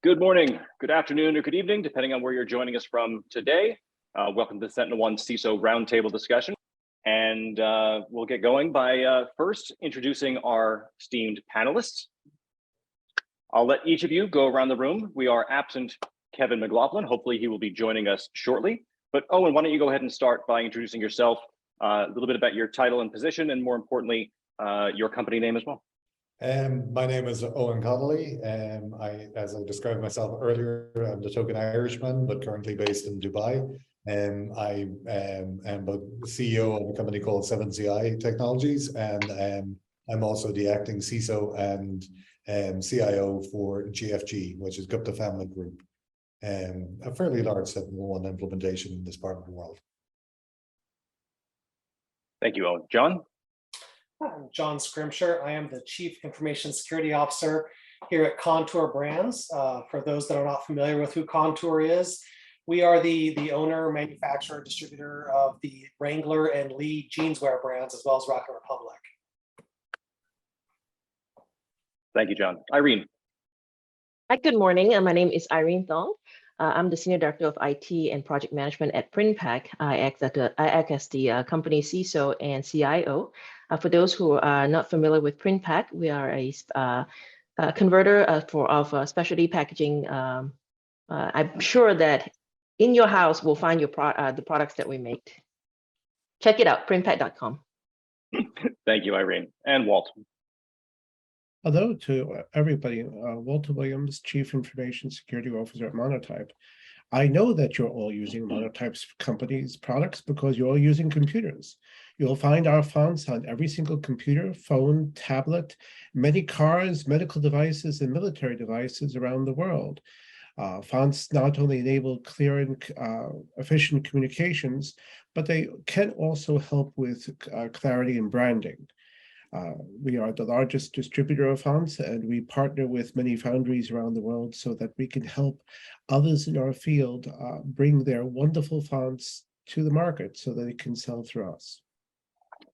Good morning, good afternoon, or good evening, depending on where you're joining us from today. Welcome to the SentinelOne CISO Roundtable discussion. And we'll get going by first introducing our esteemed panelists. I'll let each of you go around the room. We are absent Kevin McLaughlin. Hopefully he will be joining us shortly. But Owen, why don't you go ahead and start by introducing yourself, a little bit about your title and position, and more importantly, your company name as well. My name is Owen Connolly. As I described myself earlier, I'm the token Irishman, but currently based in Dubai. I am the CEO of a company called 7CI Technologies, and I'm also the acting CISO and CIO for GFG, which is Gupta Family Group, a fairly large SentinelOne implementation in this part of the world. Thank you, Owen. John? I'm John Scrimshire. I am the Chief Information Security Officer here at Contour Brands. For those that are not familiar with who Contour is, we are the owner, manufacturer, distributor of the Wrangler and Lee jeanswear brands, as well as Rocket Republic. Thank you, John. Irene. Hi, good morning. My name is Irene Thong. I'm the Senior Director of IT and Project Management at PrintPack. I act as the company CISO and CIO. For those who are not familiar with PrintPack, we are a converter of specialty packaging. I'm sure that in your house will find your the products that we make. Check it out, printpack.com. Thank you, Irene. And Walt. Hello to everybody. Walter Williams, Chief Information Security Officer at Monotype. I know that you're all using Monotype's company's products because you're all using computers. You'll find our fonts on every single computer, phone, tablet, many cars, medical devices, and military devices around the world. Fonts not only enable clear and efficient communications, but they can also help with clarity and branding. We are the largest distributor of fonts, and we partner with many foundries around the world so that we can help others in our field bring their wonderful fonts to the market so that it can sell through us.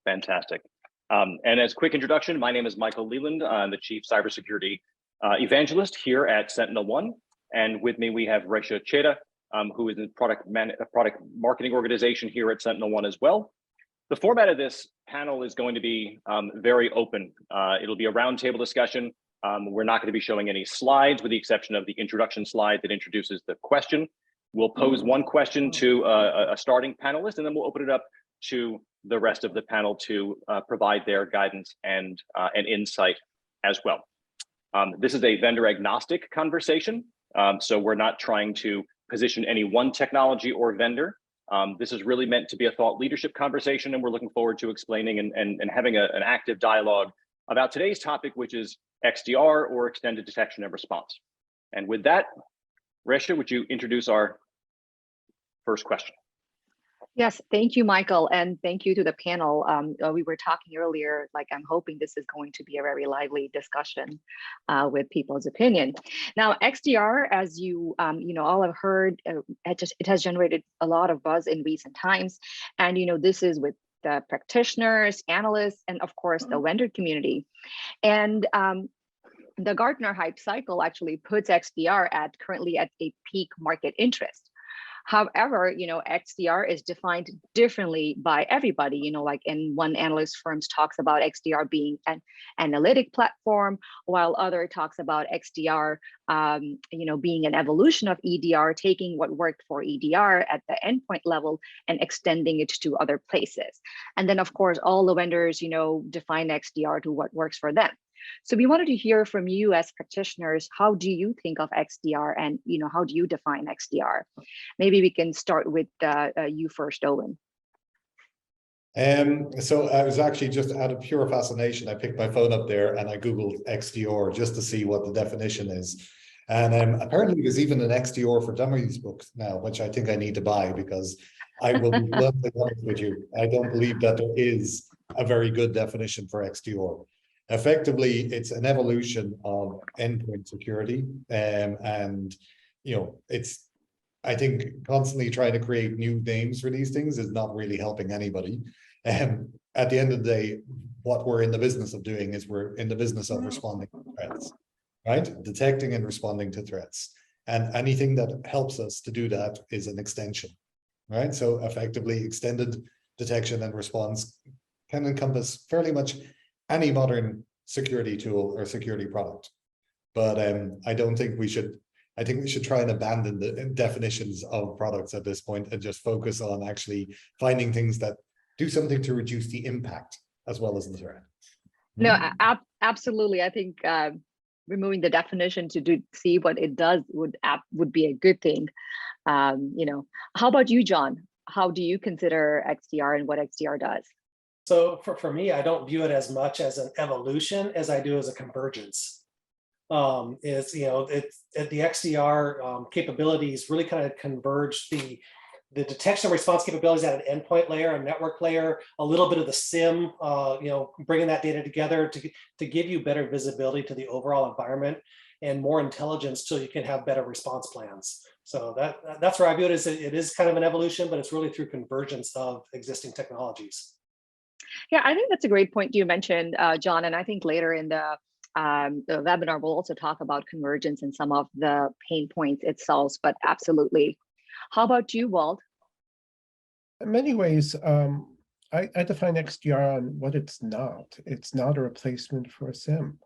Fantastic. And as a quick introduction, my name is Michael Leland. I'm the Chief Cybersecurity Evangelist here at SentinelOne. And with me, we have Resha Cheda, who is in product marketing organization here at SentinelOne as well. The format of this panel is going to be very open. It'll be a roundtable discussion. We're not going to be showing any slides with the exception of the introduction slide that introduces the question. We'll pose one question to a starting panelist, and then we'll open it up to the rest of the panel to provide their guidance and insight as well. This is a vendor agnostic conversation, so we're not trying to position any one technology or vendor. This is really meant to be a thought leadership conversation, and we're looking forward to explaining and having an active dialogue about today's topic, which is XDR, or extended detection and response. And with that, Resha, would you introduce our first question? Yes, thank you, Michael, and thank you to the panel. We were talking earlier, like I'm hoping this is going to be a very lively discussion with people's opinion. Now, XDR, as you all have heard, it has generated a lot of buzz in recent times, and this is with the practitioners, analysts, and of course the vendor community. And the Gartner hype cycle actually puts XDR currently at a peak market interest. However, XDR is defined differently by everybody. Like in one analyst firms talks about XDR being an analytic platform, while other talks about XDR, being an evolution of EDR, taking what worked for EDR at the endpoint level and extending it to other places. And then, of course, all the vendors, define XDR to what works for them. So we wanted to hear from you as practitioners, how do you think of XDR, and how do you define XDR? Maybe we can start with you first, Owen. So I was actually just out of pure fascination, I picked my phone up there and I Googled XDR just to see what the definition is. And apparently there's even an XDR for Dummies book now, which I think I need to buy, because I will be bluntly honest with you, I don't believe that there is a very good definition for XDR. Effectively, it's an evolution of endpoint security, and it's, I think, constantly trying to create new names for these things is not really helping anybody. At the end of the day, what we're in the business of doing is we're in the business of responding to threats, right? Detecting and responding to threats. And anything that helps us to do that is an extension, right? So effectively extended detection and response can encompass fairly much any modern security tool or security product. But I don't think we should, I think we should try and abandon the definitions of products at this point and just focus on actually finding things that do something to reduce the impact as well as the threat. No, absolutely. I think removing the definition to see what it does would be a good thing. You know, how about you, John? How do you consider XDR and what XDR does? So for me, I don't view it as much as an evolution as I do as a convergence. It's, you know, it's the XDR capabilities really kind of converge the detection and response capabilities at an endpoint layer, a network layer, a little bit of the SIM, you know, bringing that data together to give you better visibility to the overall environment and more intelligence so you can have better response plans. So that's where I view it as it is kind of an evolution, but it's really through convergence of existing technologies. Yeah, I think that's a great point you mentioned, John. And I think later in the webinar, we'll also talk about convergence and some of the pain points it solves, but absolutely. How about you, Walt? In many ways, I define XDR on what it's not. It's not a replacement for a SIM.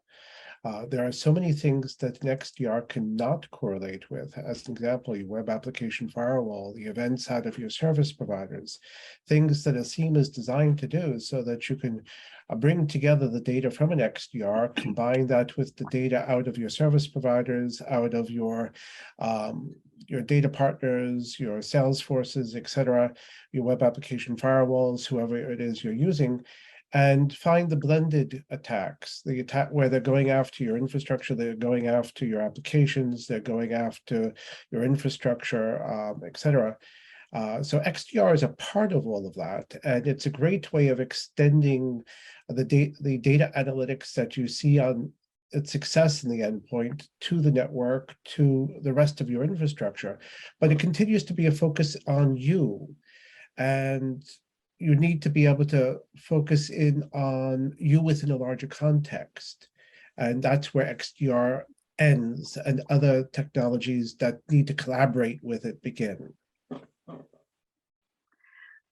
There are so many things that an XDR cannot correlate with. As an example, your web application firewall, the events out of your service providers, things that a SIEM is designed to do so that you can bring together the data from an XDR, combine that with the data out of your service providers, out of your data partners, your sales forces, et cetera, your web application firewalls, whoever it is you're using, and find the blended attacks, the attack where they're going after your infrastructure, they're going after your applications, they're going after your infrastructure, et cetera. So XDR is a part of all of that, and it's a great way of extending the data analytics that you see on its success in the endpoint to the network, to the rest of your infrastructure. But it continues to be a focus on you, and you need to be able to focus in on you within a larger context. And that's where XDR ends and other technologies that need to collaborate with it begin.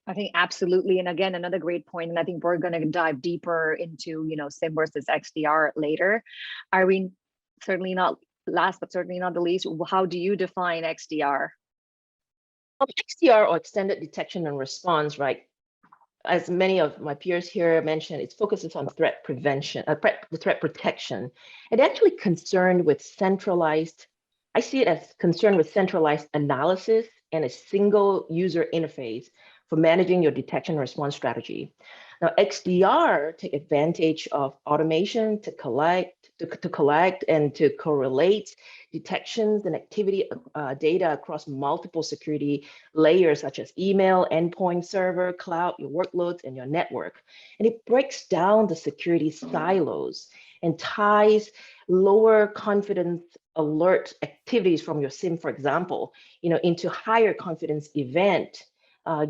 I think absolutely. And again, another great point. And I think we're going to dive deeper into, you know, SIM versus XDR later. Irene, certainly not last, but certainly not the least, how do you define XDR? XDR, or extended detection and response, right? As many of my peers here mentioned, it focuses on threat prevention, threat protection, and actually concerned with centralized, I see it as concerned with centralized analysis and a single user interface for managing your detection and response strategy. Now, XDR take advantage of automation to collect and to correlate detections and activity data across multiple security layers, such as email, endpoint, server, cloud, your workloads, and your network. And it breaks down the security silos and ties lower confidence alert activities from your SIM, for example, you know, into higher confidence event,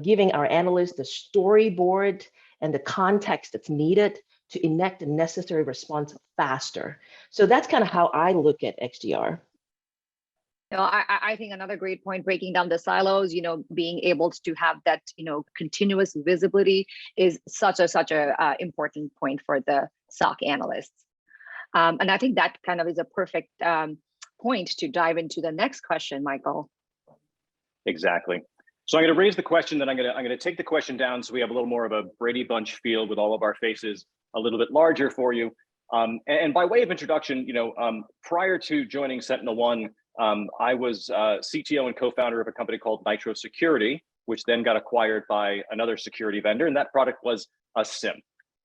giving our analysts the storyboard and the context that's needed to enact the necessary response faster. So that's kind of how I look at XDR. You know, I think another great point, breaking down the silos, you know, being able to have that, you know, continuous visibility is such a important point for the SOC analysts. And I think that kind of is a perfect point to dive into the next question, Michael. Exactly. So I'm going to raise the question, then I'm going to take the question down so we have a little more of a Brady Bunch feel with all of our faces a little bit larger for you. And by way of introduction, you know, prior to joining SentinelOne, I was CTO and co-founder of a company called Nitro Security, which then got acquired by another security vendor, and that product was a SIM.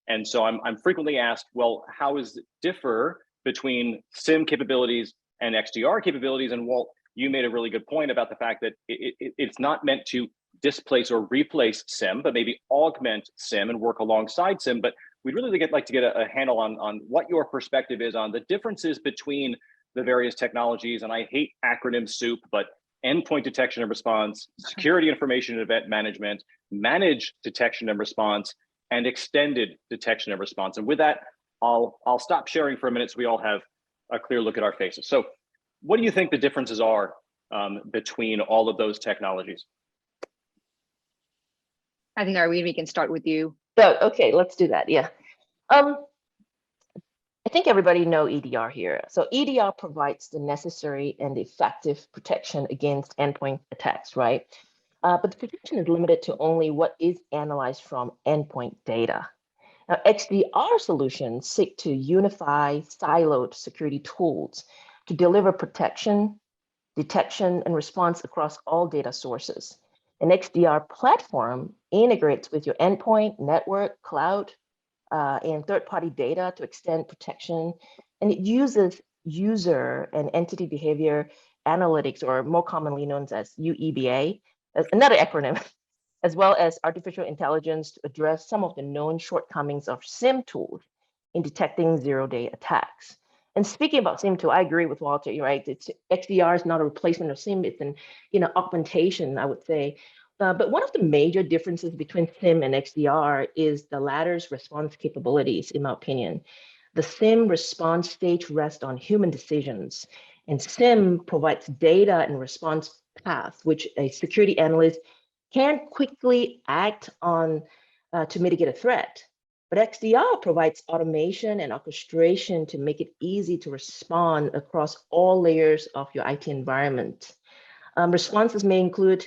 And so I'm frequently asked, well, how does it differ between SIM capabilities and XDR capabilities? And Walt, you made a really good point about the fact that it's not meant to displace or replace SIM, but maybe augment SIM and work alongside SIM. But we'd really like to get a handle on what your perspective is on the differences between the various technologies. And I hate acronym soup, but endpoint detection and response, security information and event management, managed detection and response, and extended detection and response. And with that, I'll stop sharing for a minute so we all have a clear look at our faces. So what do you think the differences are between all of those technologies? I think, Irene, we can start with you. So, okay, let's do that. Yeah. I think everybody know EDR here. So EDR provides the necessary and effective protection against endpoint attacks, right? But the protection is limited to only what is analyzed from endpoint data. Now, XDR solutions seek to unify siloed security tools to deliver protection, detection, and response across all data sources. An XDR platform integrates with your endpoint, network, cloud, and third-party data to extend protection, and it uses user and entity behavior analytics, or more commonly known as UEBA, another acronym, as well as artificial intelligence to address some of the known shortcomings of SIEM tools in detecting zero-day attacks. And speaking about SIEM tool, I agree with Walter. You're right. XDR is not a replacement of SIEM. It's an augmentation, I would say. But one of the major differences between SIEM and XDR is the latter's response capabilities, in my opinion. The SIEM response stage rests on human decisions, and SIEM provides data and response paths, which a security analyst can quickly act on to mitigate a threat. But XDR provides automation and orchestration to make it easy to respond across all layers of your IT environment. Responses may include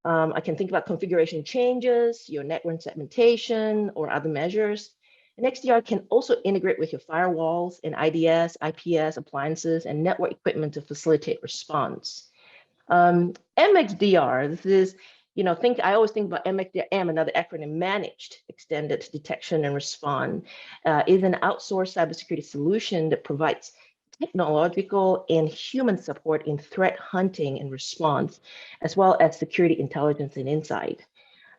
I can think about configuration changes, your network segmentation, or other measures. And XDR can also integrate with your firewalls and IDS, IPS appliances, and network equipment to facilitate response. MXDR, this is, I always think about MXDR, another acronym, Managed Extended Detection and Response, is an outsourced cybersecurity solution that provides technological and human support in threat hunting and response, as well as security intelligence and insight.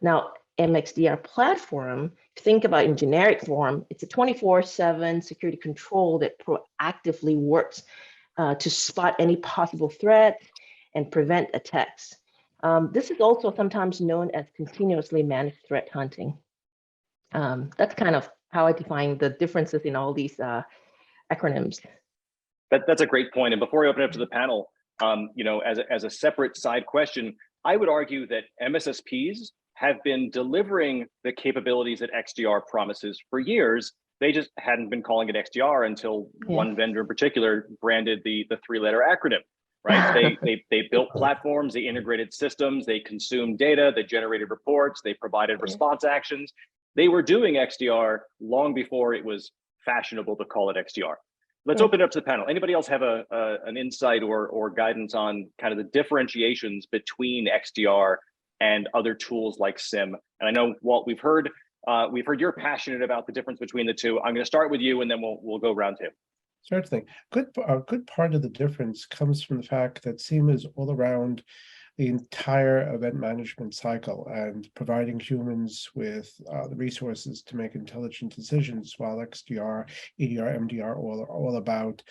Now, MXDR platform, think about in generic form, it's a 24/7 security control that proactively works to spot any possible threat and prevent attacks. This is also sometimes known as continuously managed threat hunting. That's kind of how I define the differences in all these acronyms. That's a great point. And before I open it up to the panel, as a separate side question, I would argue that MSSPs have been delivering the capabilities that XDR promises for years. They just hadn't been calling it XDR until one vendor in particular branded the three-letter acronym, right? They built platforms, they integrated systems, they consumed data, they generated reports, they provided response actions. They were doing XDR long before it was fashionable to call it XDR. Let's open it up to the panel. Anybody else have an insight or guidance on kind of the differentiations between XDR and other tools like SIEM? And I know, Walt, we've heard you're passionate about the difference between the two. I'm going to start with you, and then we'll go round two. Certainly. A good part of the difference comes from the fact that SIEM is all around the entire event management cycle and providing humans with the resources to make intelligent decisions, while XDR, EDR, MDR are all about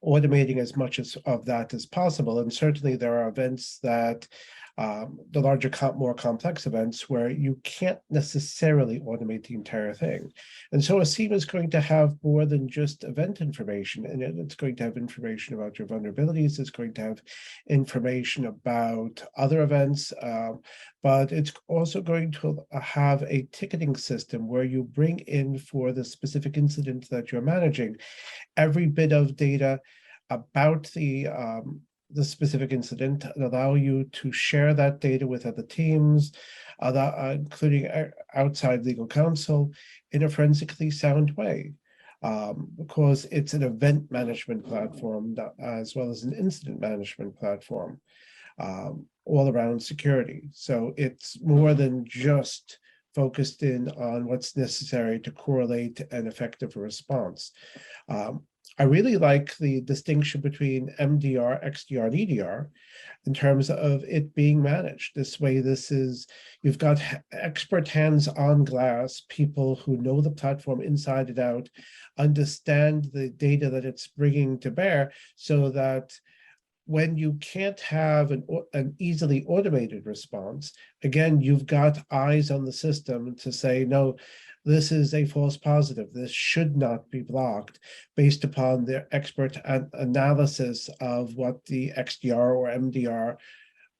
automating as much of that as possible. And certainly there are events that the larger, more complex events where you can't necessarily automate the entire thing. And so a SIEM is going to have more than just event information, and it's going to have information about your vulnerabilities, it's going to have information about other events, but it's also going to have a ticketing system where you bring in, for the specific incident that you're managing, every bit of data about the specific incident, and allow you to share that data with other teams, including outside legal counsel, in a forensically sound way, because it's an event management platform as well as an incident management platform, all around security. So it's more than just focused in on what's necessary to correlate an effective response. I really like the distinction between MDR, XDR, and EDR in terms of it being managed. This way, you've got expert hands on glass, people who know the platform inside and out, understand the data that it's bringing to bear, so that when you can't have an easily automated response, again, you've got eyes on the system to say, no, this is a false positive. This should not be blocked based upon their expert analysis of what the XDR or MDR,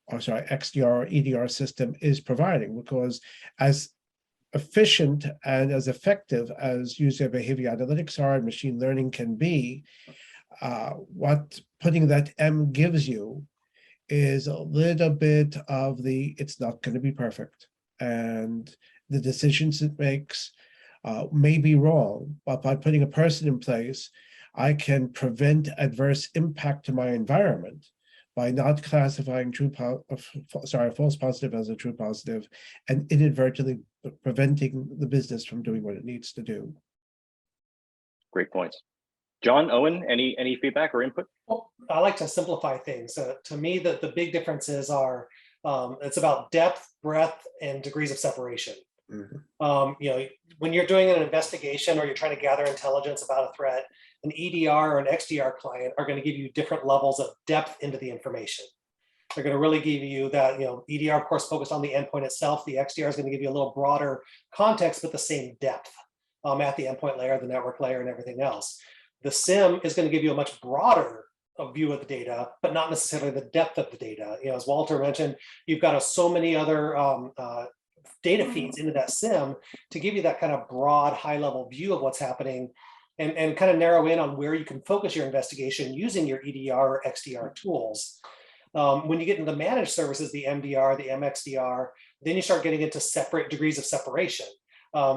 or sorry, XDR or EDR system is providing. Because as efficient and as effective as user behavior analytics are and machine learning can be, what putting that M gives you is a little bit of it's not going to be perfect. And the decisions it makes may be wrong, but by putting a person in place, I can prevent adverse impact to my environment by not classifying false positive as a true positive and inadvertently preventing the business from doing what it needs to do. Great points. John, Owen, any feedback or input? Well, I like to simplify things. To me, the big differences are it's about depth, breadth, and degrees of separation. Mm-hmm. When you're doing an investigation or you're trying to gather intelligence about a threat, an EDR or an XDR client are going to give you different levels of depth into the information. They're going to really give you that, EDR, of course, focused on the endpoint itself. The XDR is going to give you a little broader context, but the same depth at the endpoint layer, the network layer, and everything else. The SIM is going to give you a much broader view of the data, but not necessarily the depth of the data. As Walter mentioned, you've got so many other data feeds into that SIM to give you that kind of broad, high-level view of what's happening, and kind of narrow in on where you can focus your investigation using your EDR or XDR tools. When you get into the managed services, the MDR, the MXDR, then you start getting into separate degrees of separation.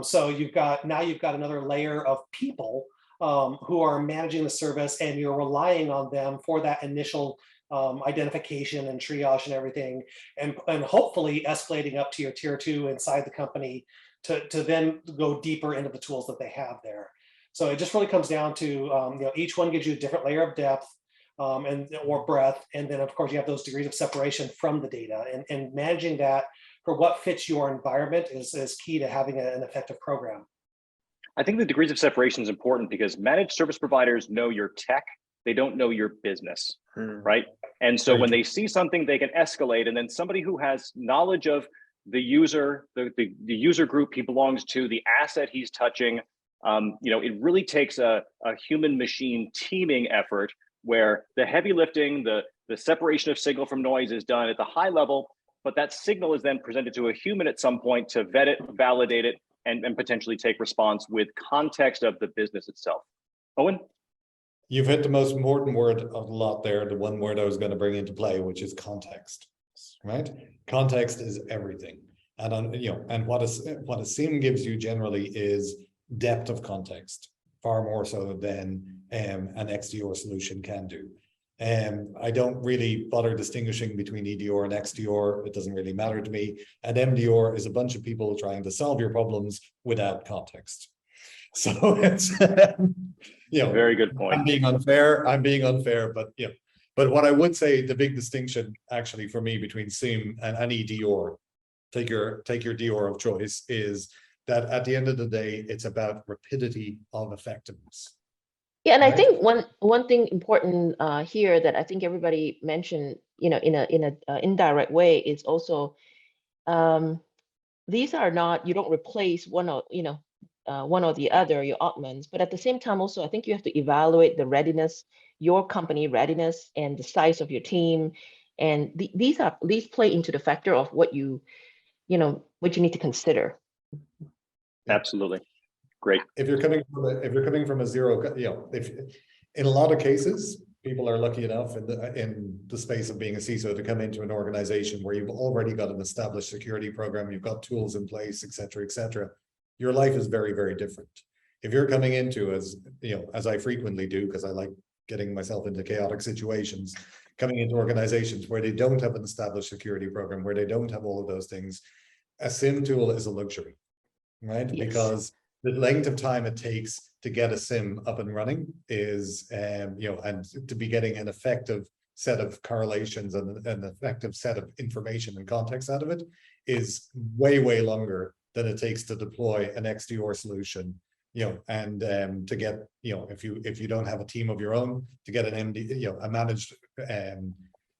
So you've got another layer of people who are managing the service, and you're relying on them for that initial identification and triage and everything, and hopefully escalating up to your tier 2 inside the company to then go deeper into the tools that they have there. So it just really comes down to each one gives you a different layer of depth or breadth, and then of course you have those degrees of separation from the data, and managing that for what fits your environment is key to having an effective program. I think the degrees of separation is important because managed service providers know your tech, they don't know your business, right? And so when they see something, they can escalate, and then somebody who has knowledge of the user, the user group he belongs to, the asset he's touching, it really takes a human machine teaming effort where the heavy lifting, the separation of signal from noise is done at the high level, but that signal is then presented to a human at some point to vet it, validate it, and potentially take response with context of the business itself. Owen? You've hit the most important word of the lot there, the one word I was going to bring into play, which is context, right? Context is everything. And what a SIM gives you generally is depth of context, far more so than an XDR solution can do. I don't really bother distinguishing between EDR and XDR. It doesn't really matter to me. And MDR is a bunch of people trying to solve your problems without context. So it's, very good point. I'm being unfair, but what I would say, the big distinction actually for me between SIM and EDR, take your DR of choice, is that at the end of the day, it's about rapidity of effectiveness. Yeah, and right? I think one thing important here that I think everybody mentioned, in a indirect way, is also these are not, you don't replace one or the other, your augments, but at the same time also I think you have to evaluate the readiness, your company readiness, and the size of your team, and these play into the factor of what you need to consider. Absolutely. Great. If you're coming from a zero, if in a lot of cases, people are lucky enough in the space of being a CISO to come into an organization where you've already got an established security program, you've got tools in place, et cetera, your life is very, very different. If you're coming into, as I frequently do, because I like getting myself into chaotic situations, coming into organizations where they don't have an established security program, where they don't have all of those things, a SIM tool is a luxury, right? Yes. Because the length of time it takes to get a SIM up and running is, and to be getting an effective set of correlations and an effective set of information and context out of it is way, way longer than it takes to deploy an XDR solution and to get, if you don't have a team of your own, to get an MD, a managed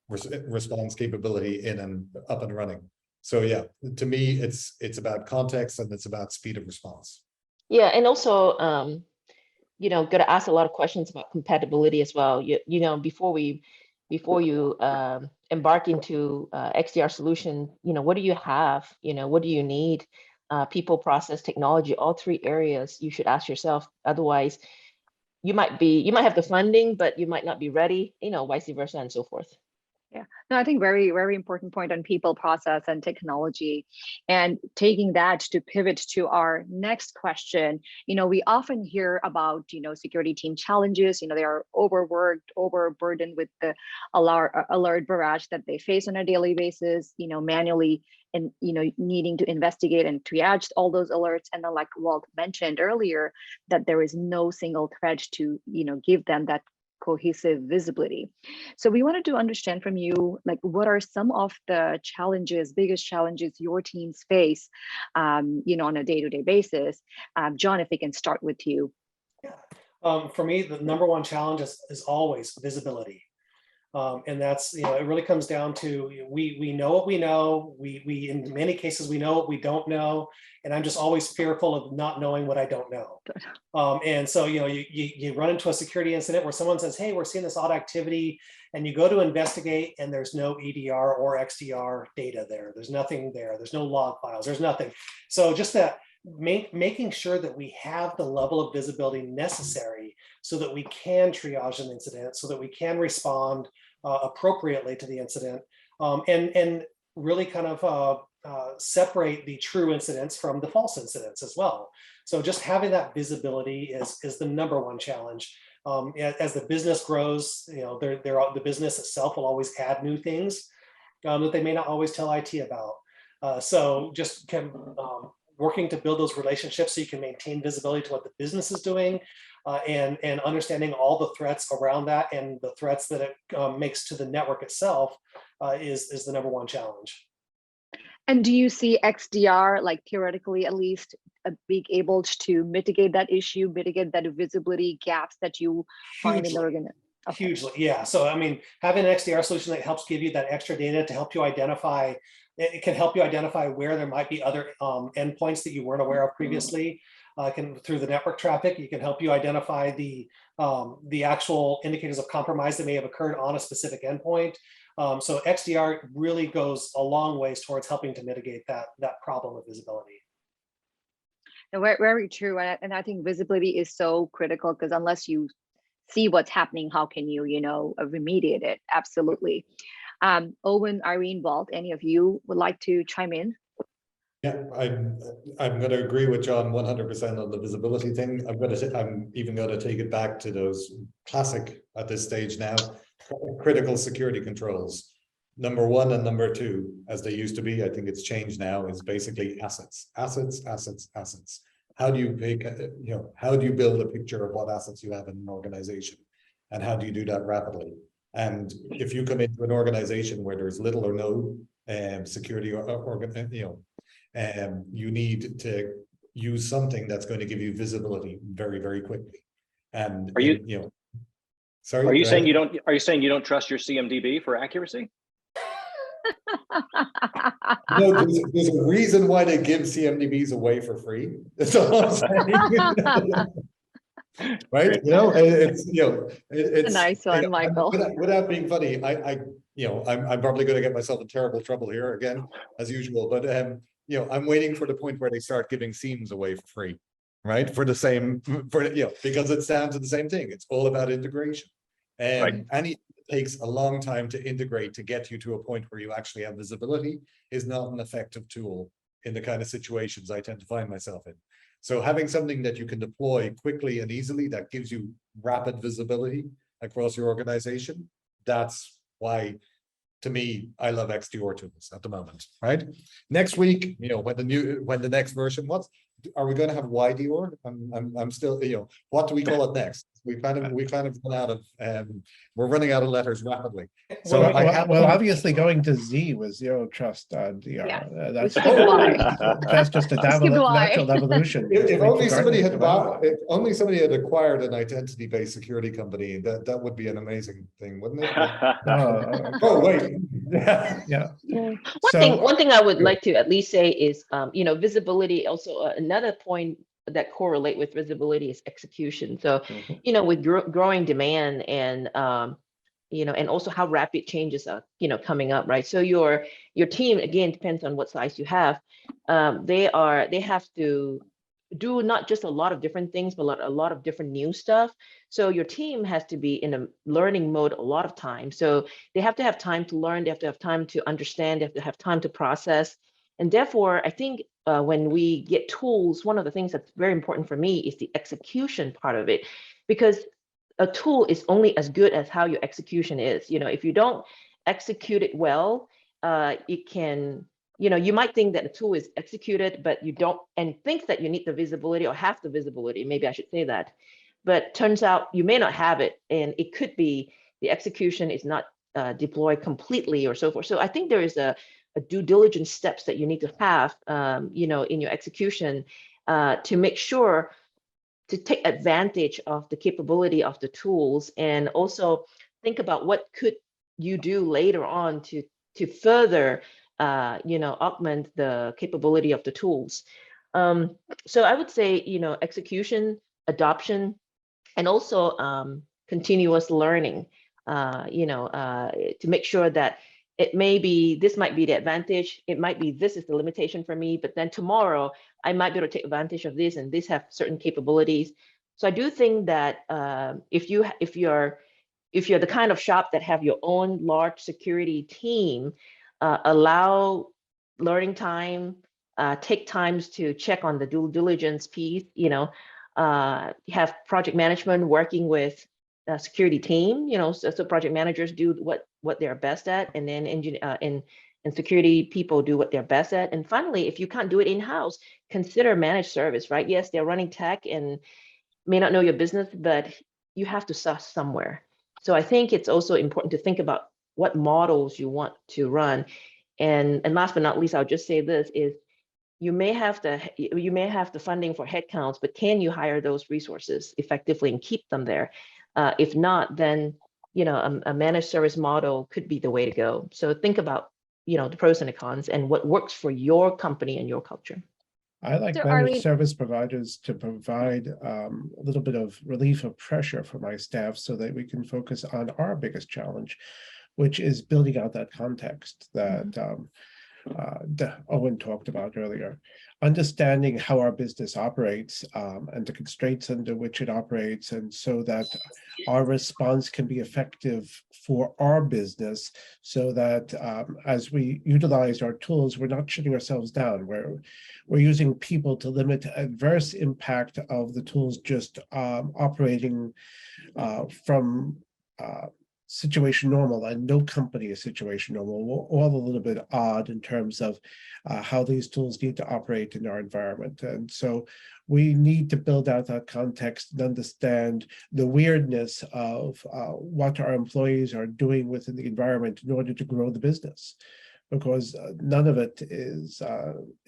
response capability in and up and running. So yeah, to me, it's about context and it's about speed of response. Yeah, and also, got to ask a lot of questions about compatibility as well. Before you embark into XDR solution, what do you have? What do you need? People, process, technology, all three areas you should ask yourself. Otherwise, you might have the funding, but you might not be ready, vice versa and so forth. Yeah, no, I think very, very important point on people, process, and technology. And taking that to pivot to our next question, we often hear about, security team challenges. They are overworked, overburdened with the alert barrage that they face on a daily basis, manually, and, needing to investigate and triage all those alerts. And then, like Walt mentioned earlier, that there is no single thread to, give them that cohesive visibility. So we wanted to understand from you, like, what are some of the biggest challenges your teams face, on a day-to-day basis? John, if we can start with you. Yeah. For me, the number one challenge is always visibility. And that's, it really comes down to, we know what we know. We in many cases, we know what we don't know. And I'm just always fearful of not knowing what I don't know. And so, you run into a security incident where someone says, hey, we're seeing this odd activity, and you go to investigate and there's no EDR or XDR data there. There's nothing there. There's no log files. There's nothing. So just that making sure that we have the level of visibility necessary so that we can triage an incident, so that we can respond appropriately to the incident, and really kind of separate the true incidents from the false incidents as well. So just having that visibility is the number one challenge. As the business grows, the business itself will always add new things that they may not always tell IT about. So just working to build those relationships so you can maintain visibility to what the business is doing, and understanding all the threats around that and the threats that it makes to the network itself is the number one challenge. And do you see XDR, like theoretically at least, being able to mitigate that issue, mitigate that visibility gaps that you find in the organization? Okay. Hugely, yeah. So I mean, having an XDR solution that helps give you that extra data to help you identify, it can help you identify where there might be other endpoints that you weren't aware of previously. Through the network traffic, you can help you identify the actual indicators of compromise that may have occurred on a specific endpoint. So XDR really goes a long ways towards helping to mitigate that problem of visibility. Very, very true. And I think visibility is so critical, because unless you see what's happening, how can you, remediate it? Absolutely. Owen, Irene, Walt, any of you would like to chime in? Yeah, I'm going to agree with John 100% on the visibility thing. I'm even going to take it back to those classic, at this stage now, critical security controls. Number one and number two, as they used to be, I think it's changed now, is basically assets. How do you pick, how do you build a picture of what assets you have in an organization, and how do you do that rapidly? And if you come into an organization where there's little or no security you need to use something that's going to give you visibility very, very quickly. And are you sorry, are you saying you don't trust your CMDB for accuracy? No, there's a reason why they give CMDBs away for free. That's all I'm saying. Right? It's it's a nice one, Michael. Without being funny, I'm probably going to get myself in terrible trouble here again, as usual. But I'm waiting for the point where they start giving SIEMs away for free, right? Because it's down to the same thing. It's all about integration. Right. And it takes a long time to integrate to get you to a point where you actually have visibility is not an effective tool in the kind of situations I tend to find myself in. So having something that you can deploy quickly and easily that gives you rapid visibility across your organization, that's why, to me, I love XDR tools at the moment, right? Next week, when the next version, are we going to have YDR? I'm still, what do we call it next? We kind of run out of we're running out of letters rapidly. So well, I have obviously going to Z was zero trust DR. Yeah, That's skipped Y. that's just a Skipped Y. natural evolution. if only somebody had bought. if only somebody had acquired an identity-based security company, that would be an amazing thing, wouldn't it? Oh wait, yeah. Yeah. So One thing I would like to at least say is, visibility. Also, another point that correlate with visibility is execution. So, with growing demand and and also how rapid changes are coming up, right? So your team, again, depends on what size you have. They have to do not just a lot of different things, but a lot of different new stuff. So your team has to be in a learning mode a lot of time. So they have to have time to learn, they have to have time to understand, they have to have time to process. And therefore, I think when we get tools, one of the things that's very important for me is the execution part of it, because a tool is only as good as how your execution is. If you don't execute it well, it can, you might think that the tool is executed, but you don't, and think that you need the visibility or have the visibility, maybe I should say that. But turns out you may not have it, and it could be the execution is not deployed completely or so forth. So I think there is a due diligence steps that you need to have, in your execution to make sure to take advantage of the capability of the tools, and also think about what could you do later on to further augment the capability of the tools. So I would say execution, adoption, and also continuous learning. To make sure that this might be the advantage, it might be this is the limitation for me, but then tomorrow I might be able to take advantage of this, and this have certain capabilities. So I do think that if you're the kind of shop that have your own large security team, allow learning time, take times to check on the due diligence piece, have project management working with a security team, so project managers do what they're best at, and then and security people do what they're best at. And finally, if you can't do it in-house, consider managed service, right? Yes, they're running tech and may not know your business, but you have to start somewhere. So I think it's also important to think about what models you want to run. And last but not least, I'll just say this is, you may have the funding for headcounts, but can you hire those resources effectively and keep them there? If not, then a managed service model could be the way to go. So think about the pros and the cons and what works for your company and your culture. I like So managed service providers to provide a little bit of relief of pressure for my staff so that we can focus on our biggest challenge, which is building out that context that Owen talked about earlier. Understanding how our business operates and the constraints under which it operates, and so that our response can be effective for our business, so that as we utilize our tools, we're not shutting ourselves down. We're using people to limit adverse impact of the tools just operating from situation normal, and no company is situation normal. We're all a little bit odd in terms of how these tools need to operate in our environment. And so we need to build out that context and understand the weirdness of what our employees are doing within the environment in order to grow the business, because none of it is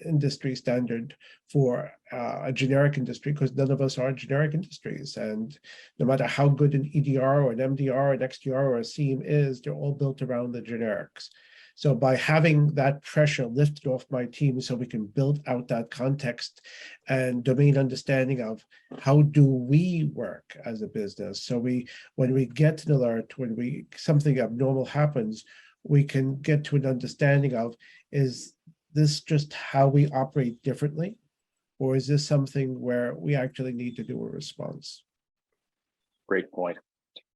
industry standard for a generic industry, because none of us are generic industries. And no matter how good an EDR or an MDR, an XDR or a SIEM is, they're all built around the generics. So by having that pressure lifted off my team so we can build out that context and domain understanding of how do we work as a business. So when we get an alert, when something abnormal happens, we can get to an understanding of, is this just how we operate differently? Or is this something where we actually need to do a response? Great point.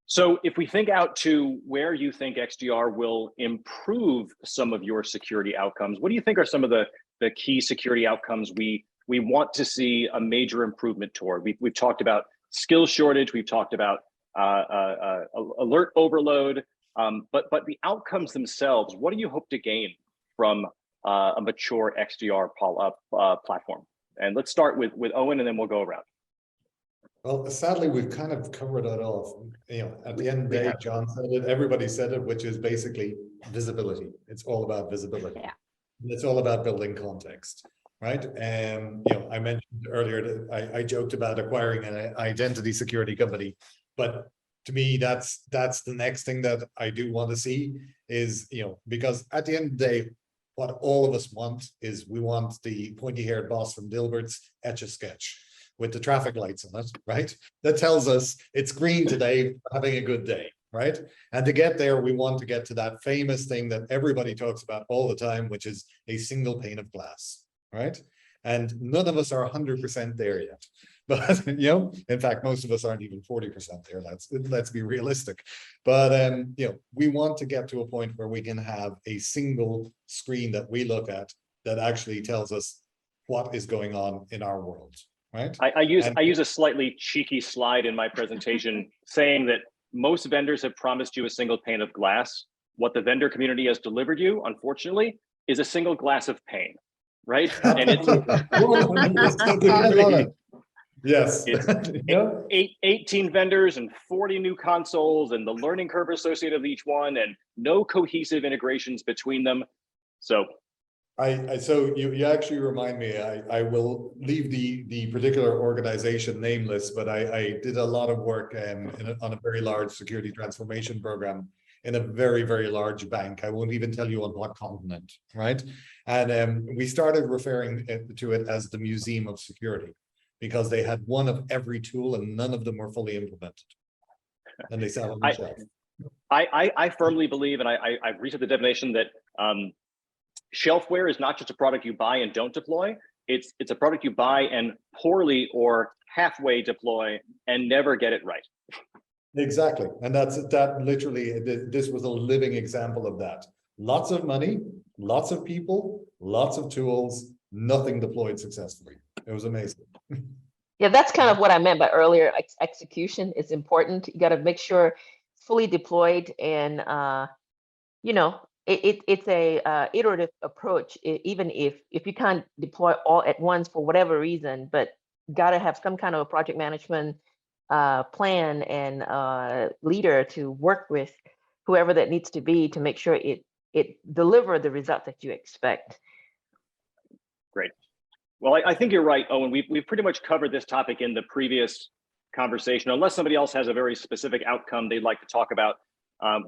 So if we think out to where you think XDR will improve some of your security outcomes, what do you think are some of the key security outcomes we want to see a major improvement toward? We've talked about skill shortage, we've talked about alert overload, but the outcomes themselves, what do you hope to gain from a mature XDR platform? And let's start with Owen, and then we'll go around. Well, sadly, we've kind of covered it off. You know, at the end of the We day, have. John said it, everybody said it, which is basically visibility. It's all about visibility. Yeah. It's all about building context, right? You know, I mentioned earlier that I joked about acquiring an identity security company, but to me, that's the next thing that I do want to see is, you know, because at the end of the day, what all of us want is we want the pointy-haired boss from Dilbert's Etch-a-Sketch with the traffic lights on it, right? That tells us it's green today, having a good day, right? And to get there, we want to get to that famous thing that everybody talks about all the time, which is a single pane of glass, right? And none of us are 100% there yet. But, you know, in fact, most of us aren't even 40% there. Let's be realistic. But, you know, we want to get to a point where we can have a single screen that we look at that actually tells us what is going on in our world, right? I use a slightly cheeky slide in my presentation saying that most vendors have promised you a single pane of glass. What the vendor community has delivered you, unfortunately, is a single glass of pain, right? And it's 100% I love agree. it. Yes. It's Yeah. 18 vendors and 40 new consoles and the learning curve associated with each one and no cohesive integrations between them. So So you actually remind me, I will leave the particular organization nameless, but I did a lot of work on a very large security transformation program in a very, very large bank. I won't even tell you on what continent, right? And we started referring to it as the Museum of Security because they had one of every tool and none of them were fully implemented. And they sat on the shelf. I firmly believe, and I've reached the definition that shelfware is not just a product you buy and don't deploy. It's a product you buy and poorly or halfway deploy and never get it right. Exactly. And that literally, this was a living example of that. Lots of money, lots of people, lots of tools, nothing deployed successfully. It was amazing. Yeah, that's kind of what I meant by earlier. Execution is important. You got to make sure it's fully deployed, and you know, it's a iterative approach. Even if you can't deploy all at once for whatever reason, but got to have some kind of a project management plan and leader to work with whoever that needs to be to make sure it deliver the results that you expect. Great. Well, I think you're right, Owen. We've pretty much covered this topic in the previous conversation. Unless somebody else has a very specific outcome they'd like to talk about,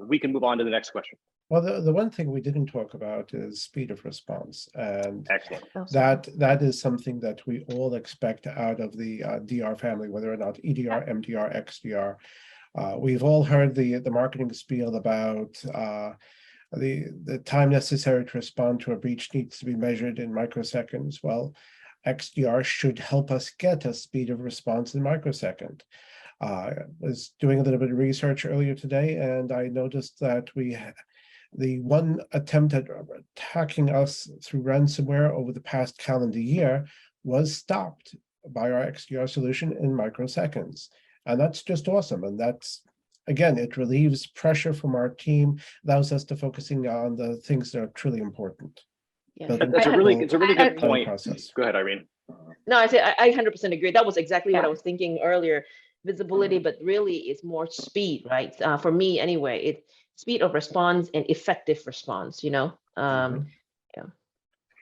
we can move on to the next question. Well, the one thing we didn't talk about is speed of response, and Excellent. that is something that we all expect out of the DR family, whether or not EDR, MDR, XDR. We've all heard the marketing spiel about the time necessary to respond to a breach needs to be measured in microseconds. Well, XDR should help us get a speed of response in microsecond. I was doing a little bit of research earlier today, and I noticed that the one attempt at attacking us through ransomware over the past calendar year was stopped by our XDR solution in microseconds. And that's just awesome. And that's, again, it relieves pressure from our team, allows us to focusing on the things that are truly important. Yeah. It's a really good point. Process. Go ahead, Irene. No, I 100% agree. That was exactly what Yeah. I was thinking earlier. Visibility, but really it's more speed, right? For me anyway, it's speed of response and effective response, you know? Yeah,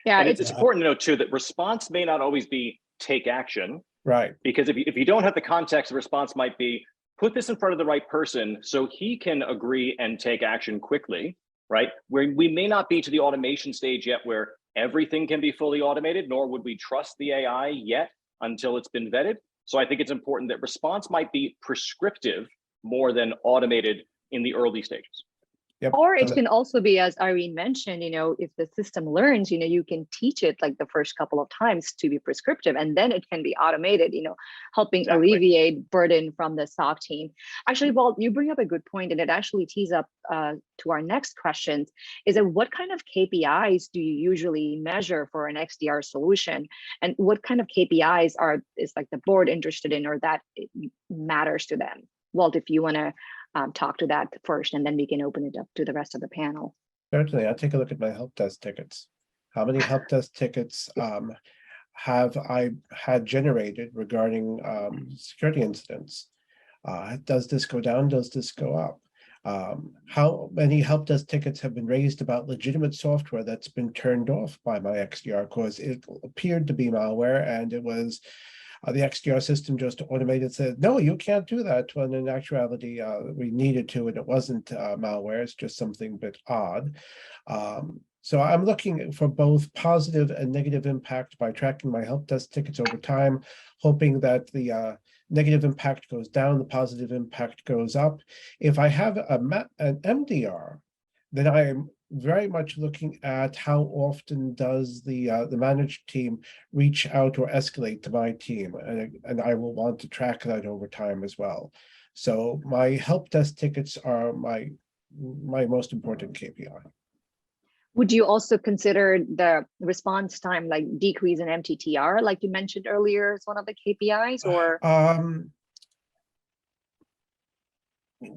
And it's important to know too, that response may not always be take action. Right. Because if you don't have the context, the response might be put this in front of the right person so he can agree and take action quickly, right? Where we may not be to the automation stage yet where everything can be fully automated, nor would we trust the AI yet until it's been vetted. So I think it's important that response might be prescriptive more than automated in the early stages. Yep. or it can also be, as Irene mentioned, you know, if the system learns, you know, you can teach it like the first couple of times to be prescriptive, and then it can be automated, you know, helping Exactly. alleviate burden from the SOC team. Actually, well, you bring up a good point, and it actually tees up to our next questions, is that what kind of KPIs do you usually measure for an XDR solution? And what kind of KPIs is like the board interested in, or that it matters to them? Walt, if you want to talk to that first, and then we can open it up to the rest of the panel. Certainly, I'll take a look at my help desk tickets. How many help desk tickets I had generated regarding security incidents. Does this go down? Does this go up? How many help desk tickets have been raised about legitimate software that's been turned off by my XDR because it appeared to be malware, and it was the XDR system just automated said, no, you can't do that, when in actuality we needed to, and it wasn't malware, it's just something a bit odd. So I'm looking for both positive and negative impact by tracking my help desk tickets over time, hoping that the negative impact goes down, the positive impact goes up. If I have an MDR, then I am very much looking at how often does the managed team reach out or escalate to my team, and I will want to track that over time as well. So my help desk tickets are my most important KPI. Would you also consider the response time, like decrease in MTTR, like you mentioned earlier, as one of the KPIs, or?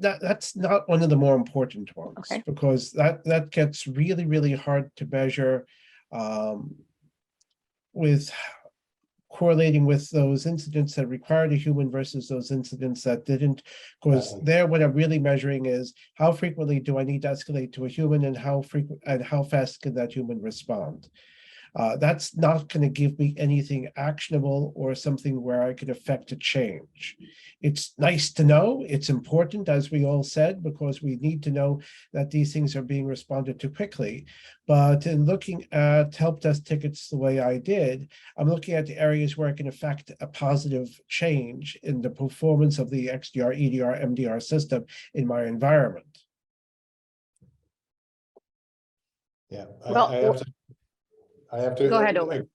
That's not one of the more important ones, Okay. because that gets really, really hard to measure with correlating with those incidents that required a human versus those incidents that didn't, because there what I'm really measuring is how frequently do I need to escalate to a human, and how frequent and how fast can that human respond. That's not going to give me anything actionable or something where I could affect a change. It's nice to know, it's important, as we all said, because we need to know that these things are being responded to quickly. But in looking at help desk tickets the way I did, I'm looking at the areas where I can affect a positive change in the performance of the XDR, EDR, MDR system in my environment. Yeah, Well, I have to go ahead, Owen.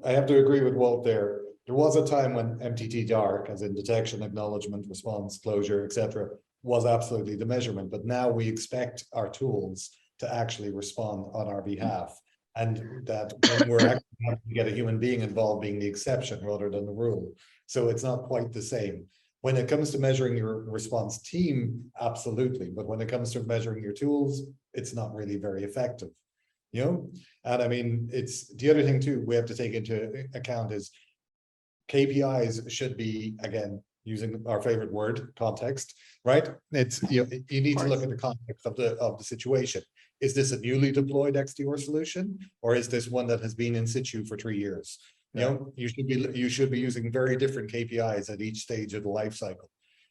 I have to agree with Walt there. There was a time when MTTR, as in detection, acknowledgement, response, closure, etc., was absolutely the measurement. But now we expect our tools to actually respond on our behalf, and that when we're actually having to get a human being involved being the exception rather than the rule. So it's not quite the same. When it comes to measuring your response team, absolutely. But when it comes to measuring your tools, it's not really very effective. You know, and I mean, it's the other thing too we have to take into account is KPIs should be, again, using our favorite word, context, right? It's you need to look at the context of the situation. Is this a newly deployed XDR solution, or is this one that has been in situ for 3 years? You know, you should be using very different KPIs at each stage of the life cycle.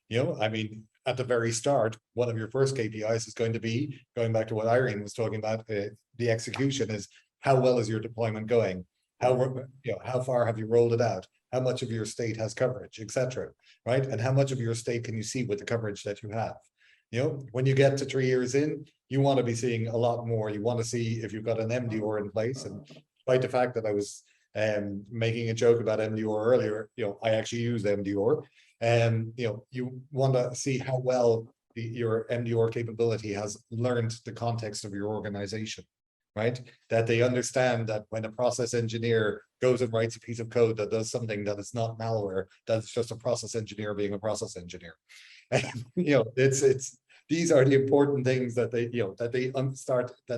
You know, I mean, at the very start, one of your first KPIs is going to be, going back to what Irene was talking about, the execution is how well is your deployment going? How far have you rolled it out? How much of your state has coverage, etc. Right? And how much of your state can you see with the coverage that you have? You know, when you get to 3 years in, you want to be seeing a lot more. You want to see if you've got an MDR in place. And despite the fact that I was making a joke about MDR earlier, you know, I actually use MDR. You know, you want to see how well your MDR capability has learned the context of your organization, right? That they understand that when a process engineer goes and writes a piece of code that does something that is not malware, that's just a process engineer being a process engineer. You know, these are the important things that they, you know, that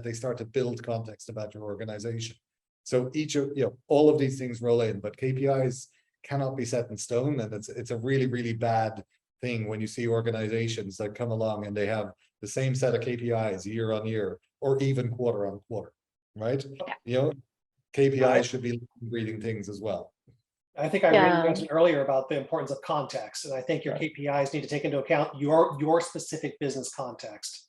they start to build context about your organization. So each of, you know, all of these things roll in, but KPIs cannot be set in stone, and it's a really, really bad thing when you see organizations that come along and they have the same set of KPIs year on year or even quarter on quarter, right? Yeah. You know, KPIs should be breathing things as well. I think I mentioned earlier about the importance of context, and I think your KPIs need to take into account your specific business context.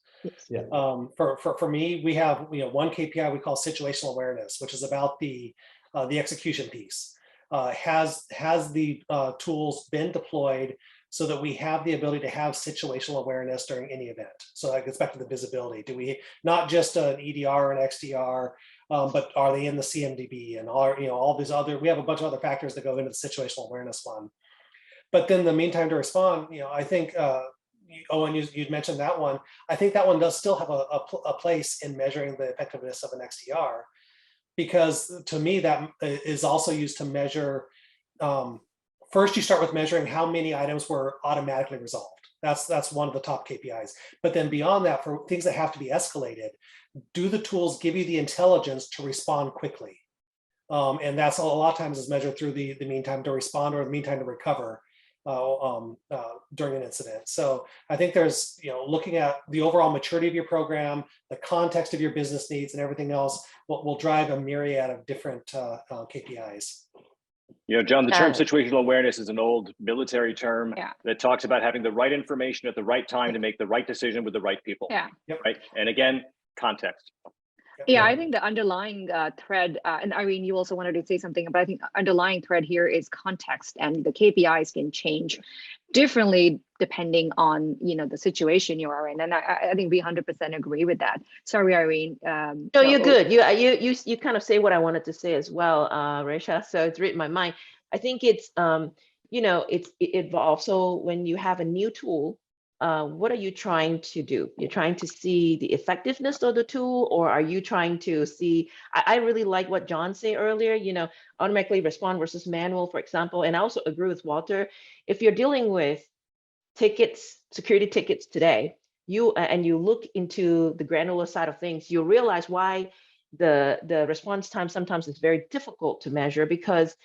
Yeah. For me, we have one KPI we call situational awareness, which is about the execution piece. Has the tools been deployed so that we have the ability to have situational awareness during any event? So that gets back to the visibility. Do we not just an EDR and XDR, but are they in the CMDB and all these other? We have a bunch of other factors that go into the situational awareness one. But then the mean time to respond, I think. Owen, you'd mentioned that one. I think that one does still have a place in measuring the effectiveness of an XDR, because to me that is also used to measure. First, you start with measuring how many items were automatically resolved. That's one of the top KPIs. But then beyond that, for things that have to be escalated, do the tools give you the intelligence to respond quickly? And that's a lot of times is measured through the mean time to respond or the mean time to recover during an incident. So I think there's, looking at the overall maturity of your program, the context of your business needs and everything else will drive a myriad of different KPIs. John, the term situational awareness is an old military term Yeah. that talks about having the right information at the right time to make the right decision with the right people. Yeah. Right. And again, context. Yeah, I think the underlying thread, and Irene, you also wanted to say something, but I think underlying thread here is context, and the KPIs can change differently depending on the situation you are in, and I think we 100% agree with that. Sorry, Irene. No, you're good. You kind of say what I wanted to say as well, Resha. So it's written in my mind. I think it's it evolves. So when you have a new tool, what are you trying to do? You're trying to see the effectiveness of the tool, or are you trying to see? I really like what John said earlier. Automatically respond versus manual, for example. And I also agree with Walter. If you're dealing with tickets, security tickets today, you look into the granular side of things, you realize why the response time sometimes is very difficult to measure, because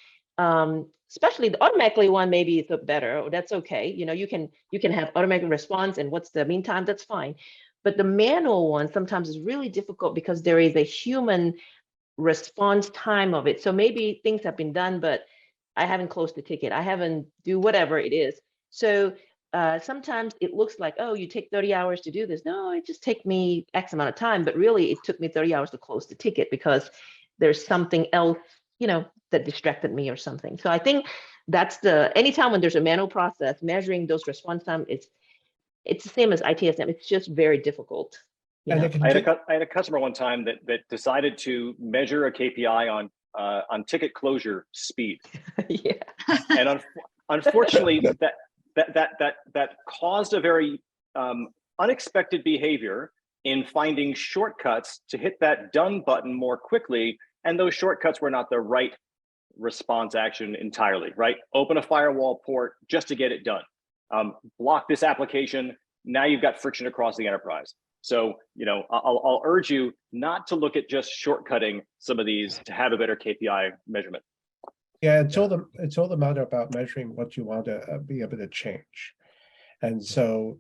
especially the automatically one, maybe it's better, or that's okay. You can have automatic response and what's the meantime, that's fine. But the manual one sometimes is really difficult because there is a human response time of it. So maybe things have been done, but I haven't closed the ticket. I haven't do whatever it is. So sometimes it looks like, oh, you take 30 hours to do this. No, it just take me X amount of time, but really it took me 30 hours to close the ticket because there's something else, that distracted me or something. So I think that's anytime when there's a manual process, measuring those response time, it's the same as ITSM. It's just very difficult. I had a customer one time that decided to measure a KPI on ticket closure speed. Yeah. And unfortunately, that caused a very unexpected behavior in finding shortcuts to hit that done button more quickly. And those shortcuts were not the right response action entirely, right? Open a firewall port just to get it done. Block this application. Now you've got friction across the enterprise. So, I'll urge you not to look at just shortcutting some of these to have a better KPI measurement. Yeah, it's all the matter about measuring what you want to be able to change. And so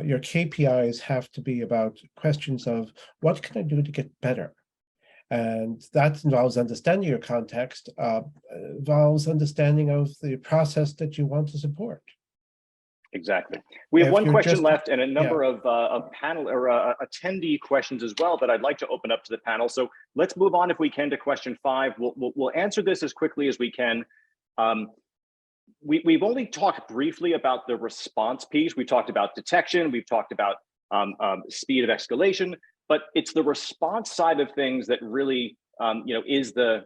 your KPIs have to be about questions of what can I do to get better? And that involves understanding your context, involves understanding of the process that you want to support. Exactly. We have one question left and a number of panel or attendee questions as well that I'd like to open up to the panel. So let's move on if we can to question 5. We'll answer this as quickly as we can. We've only talked briefly about the response piece. We talked about detection. We've talked about speed of escalation, but it's the response side of things that really is the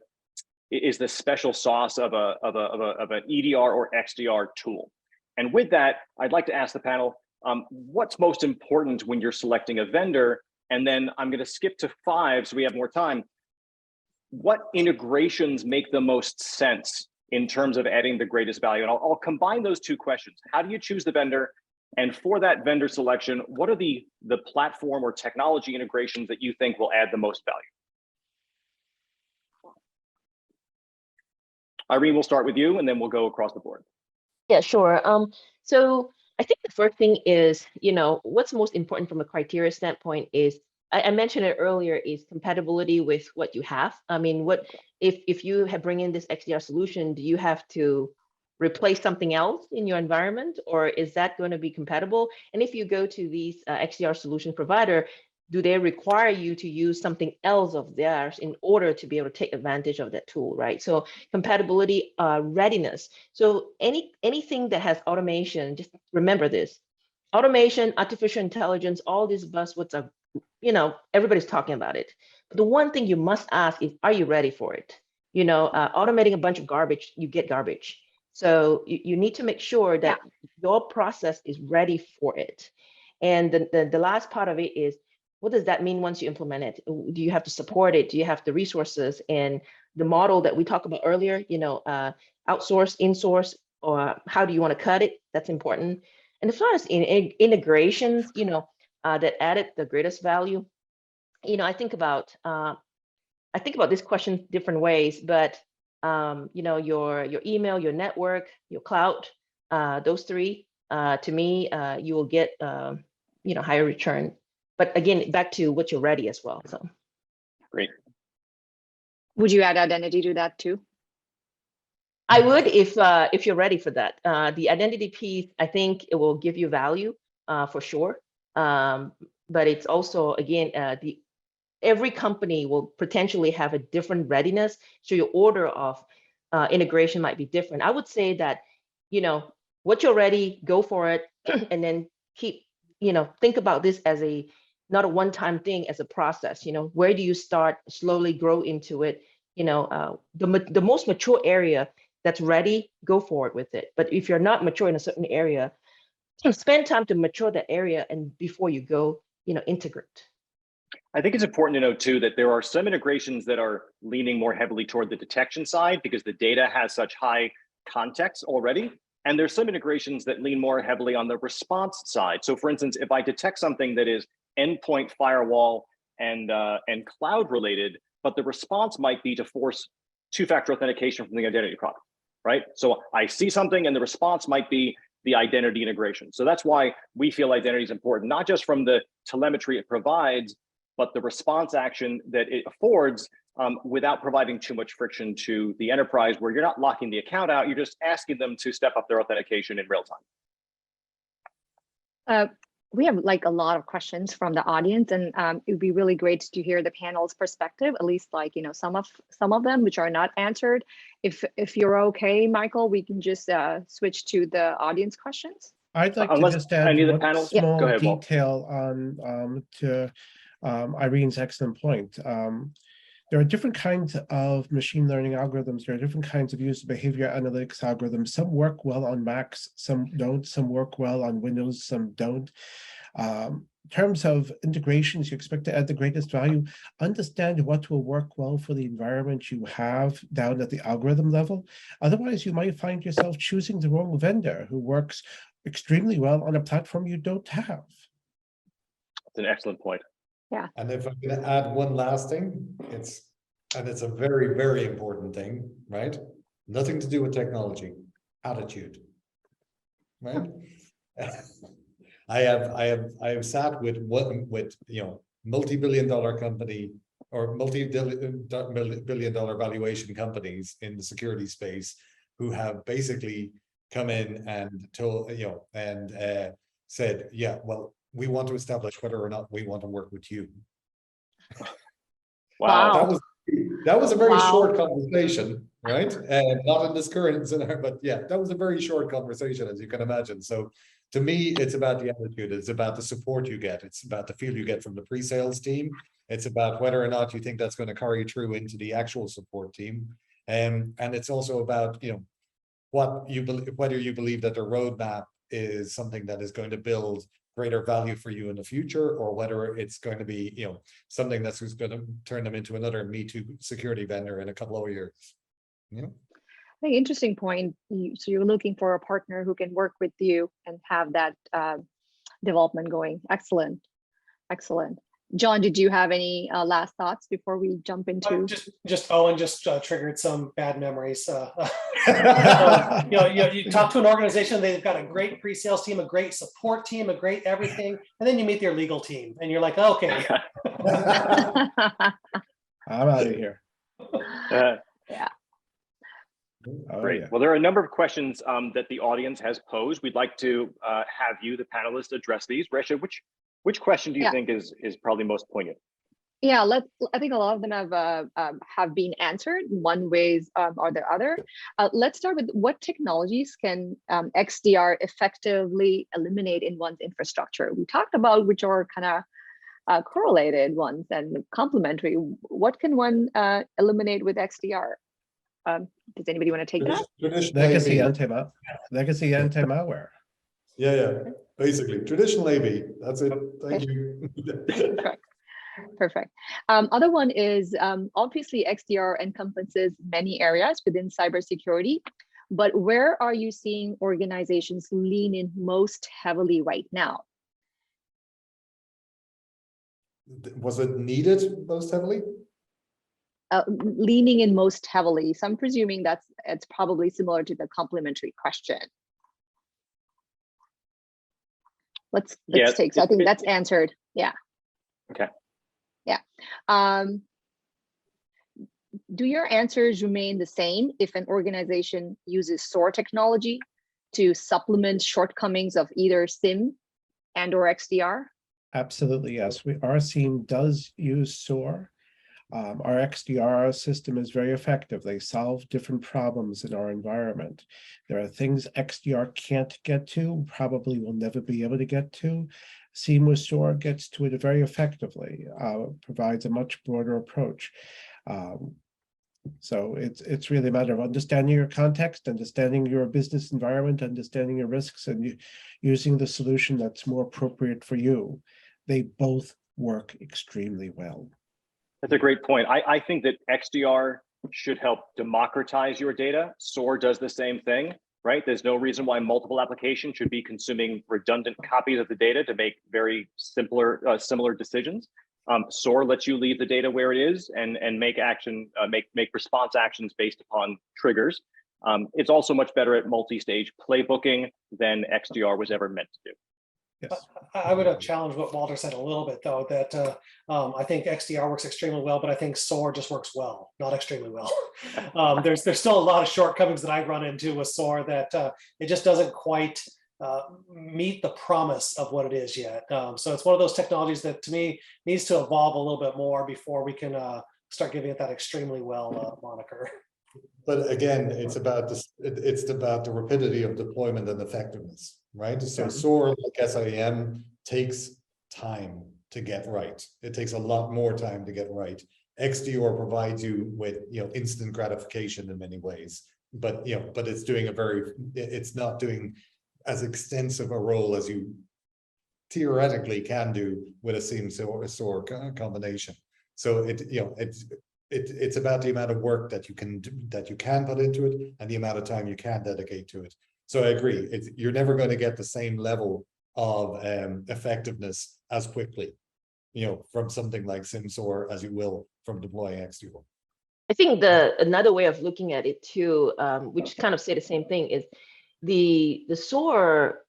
special sauce of an EDR or XDR tool. And with that, I'd like to ask the panel, what's most important when you're selecting a vendor? And then I'm going to skip to 5 so we have more time. What integrations make the most sense in terms of adding the greatest value? And I'll combine those two questions. How do you choose the vendor? And for that vendor selection, what are the platform or technology integrations that you think will add the most value? Irene, we'll start with you and then we'll go across the board. Yeah, sure. So I think the first thing is, what's most important from a criteria standpoint is, I mentioned it earlier, is compatibility with what you have. I mean, what if you bring in this XDR solution, do you have to replace something else in your environment, or is that going to be compatible? And if you go to these XDR solution provider, do they require you to use something else of theirs in order to be able to take advantage of that tool, right? So compatibility, readiness. So anything that has automation, just remember this: automation, artificial intelligence, all these buzzwords are, everybody's talking about it. But the one thing you must ask is, are you ready for it? Automating a bunch of garbage, you get garbage. So you need to make sure that your process is ready for it. And the last part of it is, what does that mean once you implement it? Do you have to support it? Do you have the resources? And the model that we talked about earlier, outsource, insource, or how do you want to cut it? That's important. And as far as integrations, that added the greatest value, I think about I think about this question different ways, but your email, your network, your cloud, those three, to me, you will get higher return. But again, back to what you're ready as well. So Great. Would you add identity to that too? I would if you're ready for that. The identity piece, I think it will give you value for sure. But it's also, again, every company will potentially have a different readiness. So your order of integration might be different. I would say that, what you're ready, go for it. And then think about this as not a one-time thing, as a process. Where do you start, slowly grow into it? The most mature area that's ready, go forward with it. But if you're not mature in a certain area, spend time to mature that area, and before you go, integrate. I think it's important to note too that there are some integrations that are leaning more heavily toward the detection side because the data has such high context already. And there's some integrations that lean more heavily on the response side. So for instance, if I detect something that is endpoint, firewall, and cloud related, but the response might be to force two-factor authentication from the identity product, right? So I see something and the response might be the identity integration. So that's why we feel identity is important, not just from the telemetry it provides, but the response action that it affords without providing too much friction to the enterprise, where you're not locking the account out, you're just asking them to step up their authentication in real time. We have a lot of questions from the audience, and it would be really great to hear the panel's perspective, at least some of them which are not answered. If you're okay, Michael, we can just switch to the audience questions. I'd like to just add one small Go ahead, detail on to Irene's excellent point. There are different kinds of machine learning algorithms. There are different kinds of user behavior analytics algorithms. Some work well on Macs, some don't. Some work well on Windows, some don't. In terms of integrations, you expect to add the greatest value. Understand what will work well for the environment you have down at the algorithm level. Otherwise, you might find yourself choosing the wrong vendor who works extremely well on a platform you don't have. That's an excellent point. Yeah. And if I'm going to add one last thing, it's a very, very important thing, right? Nothing to do with technology, attitude, right? I have sat with multi-billion-dollar company or multi-billion-dollar valuation companies in the security space who have basically come in and told said, yeah, well, we want to establish whether or not we want to work with you. Wow. That was a very short conversation, right? And not in this current scenario, but yeah, that was a very short conversation, as you can imagine. So to me, it's about the attitude. It's about the support you get. It's about the feel you get from the pre-sales team. It's about whether or not you think that's going to carry through into the actual support team. And it's also about, whether you believe that the roadmap is something that is going to build greater value for you in the future, or whether it's going to be, something that's going to turn them into another Me Too security vendor in a couple of years. I think interesting point. So you're looking for a partner who can work with you and have that development going. Excellent. John, did you have any last thoughts before we jump into? Owen just triggered some bad memories. You talk to an organization, they've got a great pre-sales team, a great support team, a great everything, and then you meet their legal team, and you're like, okay. I'm out of here. Yeah. Great. Yeah. Well, there are a number of questions that the audience has posed. We'd like to have you, the panelists, address these. Resha, which question do you think is probably most poignant? Yeah, I think a lot of them have been answered in one ways or the other. Let's start with what technologies can XDR effectively eliminate in one's infrastructure? We talked about which are kind of correlated ones and complementary. What can one eliminate with XDR? Does anybody want to take that? Legacy anti-malware. Yeah. Basically, traditional AV. That's it. Thank you. Perfect. Other one is obviously XDR encompasses many areas within cybersecurity, but where are you seeing organizations lean in most heavily right now? Was it needed most heavily? leaning in most heavily? So I'm presuming it's probably similar to the complementary question. Let's take, so I think that's answered. Yeah. Okay. Yeah. Do your answers remain the same if an organization uses SOAR technology to supplement shortcomings of either SIM and or XDR? Absolutely, yes. Our team does use SOAR. Our XDR system is very effective. They solve different problems in our environment. There are things XDR can't get to, probably will never be able to get to. Seamless SOAR gets to it very effectively, provides a much broader approach. So it's really a matter of understanding your context, understanding your business environment, understanding your risks, and using the solution that's more appropriate for you. They both work extremely well. That's a great point. I think that XDR should help democratize your data. SOAR does the same thing, right? There's no reason why multiple applications should be consuming redundant copies of the data to make very similar decisions. SOAR lets you leave the data where it is and make response actions based upon triggers. It's also much better at multi-stage playbooking than XDR was ever meant to do. Yes. I would have challenged what Walter said a little bit, though, that I think XDR works extremely well, but I think SOAR just works well, not extremely well. There's still a lot of shortcomings that I run into with SOAR that it just doesn't quite meet the promise of what it is yet. So it's one of those technologies that, to me, needs to evolve a little bit more before we can start giving it that extremely well moniker. But again, it's about the rapidity of deployment and effectiveness, right? So SOAR, like SIEM, takes time to get right. It takes a lot more time to get right. XDR provides you with instant gratification in many ways, but it's not doing as extensive a role as you theoretically can do with a SIEM SOAR combination. So it's about the amount of work that you can put into it and the amount of time you can dedicate to it. So I agree. You're never going to get the same level of effectiveness as quickly, from something like SIEM SOAR as you will from deploying XDR. I think another way of looking at it too, which kind of say the same thing, is the SOAR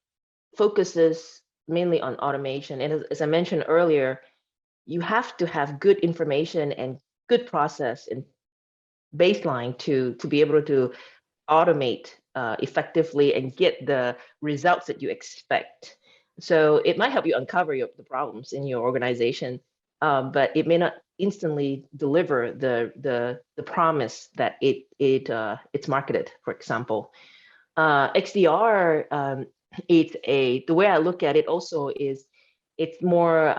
focuses mainly on automation. And as I mentioned earlier, you have to have good information and good process and baseline to be able to automate effectively and get the results that you expect. So it might help you uncover the problems in your organization, but it may not instantly deliver the promise that it's marketed. For example, XDR, the way I look at it also is it's more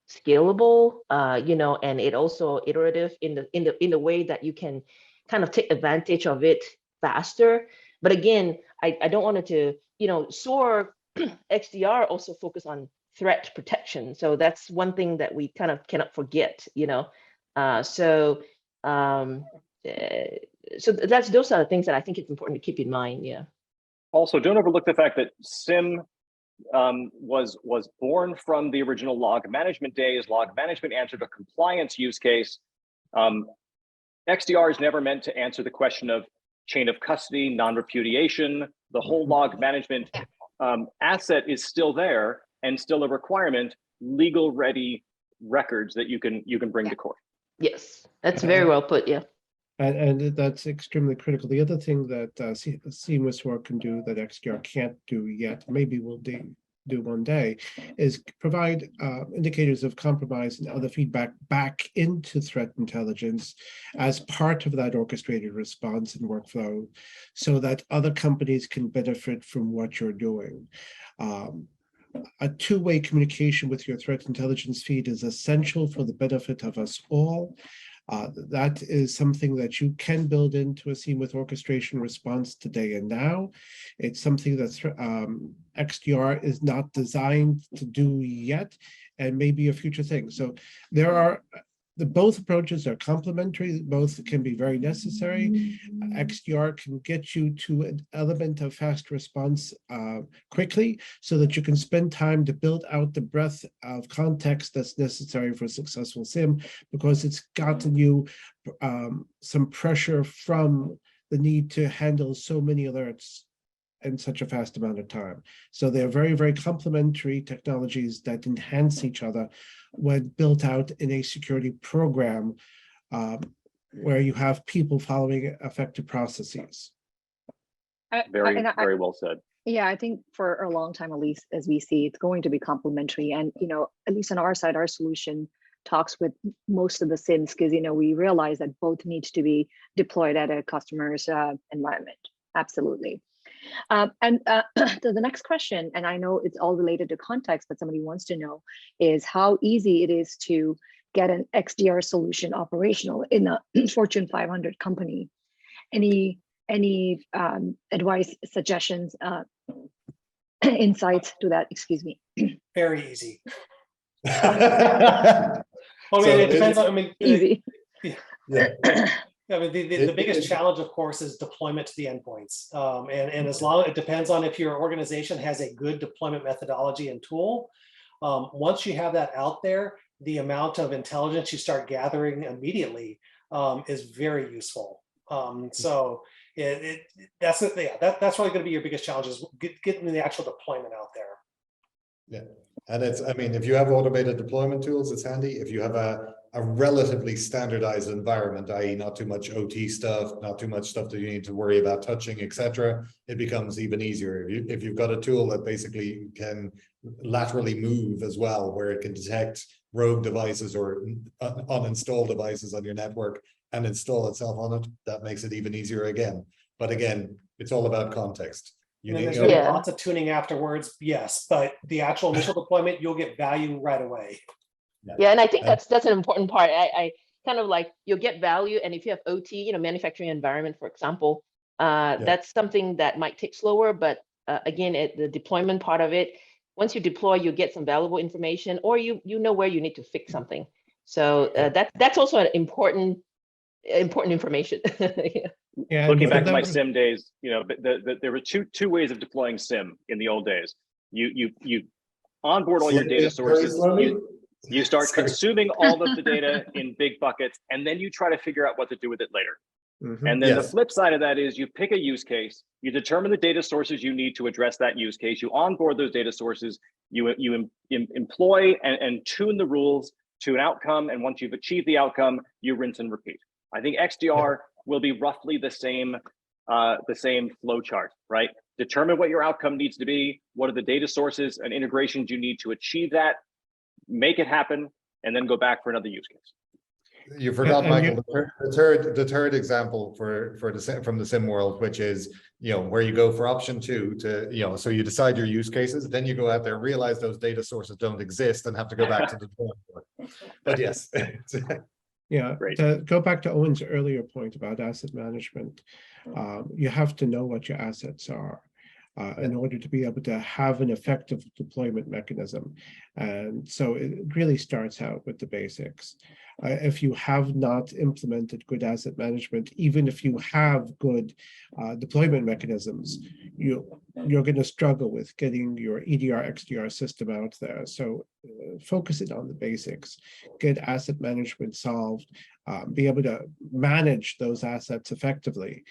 scalable, and it also iterative in the way that you can kind of take advantage of it faster. But again, I don't want it to, SOAR XDR also focus on threat protection. So that's one thing that we kind of cannot forget, So those are the things that I think it's important to keep in mind. Yeah. Also, don't overlook the fact that SIM was born from the original log management days. Log management answered a compliance use case. XDR is never meant to answer the question of chain of custody, non-repudiation. The whole log management asset is still there and still a requirement. Legal ready records that you can bring to court. Yes, that's very well put. Yeah. And that's extremely critical. The other thing that seamless SOAR can do that XDR can't do yet, maybe will do one day, is provide indicators of compromise and other feedback back into threat intelligence as part of that orchestrated response and workflow, so that other companies can benefit from what you're doing. A two-way communication with your threat intelligence feed is essential for the benefit of us all. That is something that you can build into a seamless orchestration response today and now. It's something that XDR is not designed to do yet, and maybe a future thing. So there are both approaches are complementary. Both can be very necessary. XDR can get you to an element of fast response quickly so that you can spend time to build out the breadth of context that's necessary for a successful SIM, because it's gotten you some pressure from the need to handle so many alerts in such a fast amount of time. So they're very, very complementary technologies that enhance each other when built out in a security program where you have people following effective processes. Very well said. Yeah, I think for a long time, at least as we see, it's going to be complementary. And, at least on our side, our solution talks with most of the SIMs because, we realize that both needs to be deployed at a customer's environment. Absolutely. So the next question, and I know it's all related to context, but somebody wants to know, is how easy it is to get an XDR solution operational in a Fortune 500 company. Any advice, suggestions, insights to that? Excuse me. Very easy. So It depends on. Easy. Yeah. The biggest challenge, of course, is deployment to the endpoints. And as long it depends on if your organization has a good deployment methodology and tool. Once you have that out there, the amount of intelligence you start gathering immediately is very useful. So that's really going to be your biggest challenge, is getting the actual deployment out there. Yeah. And if you have automated deployment tools, it's handy. If you have a relatively standardized environment, i.e. not too much OT stuff, not too much stuff that you need to worry about touching, etc., it becomes even easier. If you've got a tool that basically can laterally move as well, where it can detect rogue devices or uninstalled devices on your network and install itself on it, that makes it even easier again. But again, it's all about context. There's going to be lots of tuning afterwards, yes, but the actual initial deployment, you'll get value right away. Yeah, and I think that's an important part. I kind of like, you'll get value, and if you have OT, manufacturing environment, for example, that's something that might take slower, but again, the deployment part of it, once you deploy, you get some valuable information, or you know where you need to fix something. So that's also an important information. Yeah, looking back to my SIM days, there were two ways of deploying SIM in the old days. You onboard all your data sources. You start consuming all of the data in big buckets, and then you try to figure out what to do with it later. And then the flip side of that is you pick a use case, you determine the data sources you need to address that use case, you onboard those data sources, you employ and tune the rules to an outcome, and once you've achieved the outcome, you rinse and repeat. I think XDR will be roughly the same flow chart, right? Determine what your outcome needs to be, what are the data sources and integrations you need to achieve that, make it happen, and then go back for another use case. You forgot, Michael, the third example from the SIM world, which is where you go for option 2 to so you decide your use cases, then you go out there, realize those data sources don't exist, and have to go back to the drawing board. But yes. Yeah, to go back to Owen's earlier point about asset management, you have to know what your assets are in order to be able to have an effective deployment mechanism. And so it really starts out with the basics. If you have not implemented good asset management, even if you have good deployment mechanisms, you're going to struggle with getting your EDR, XDR system out there. So focus it on the basics, get asset management solved, be able to manage those assets effectively.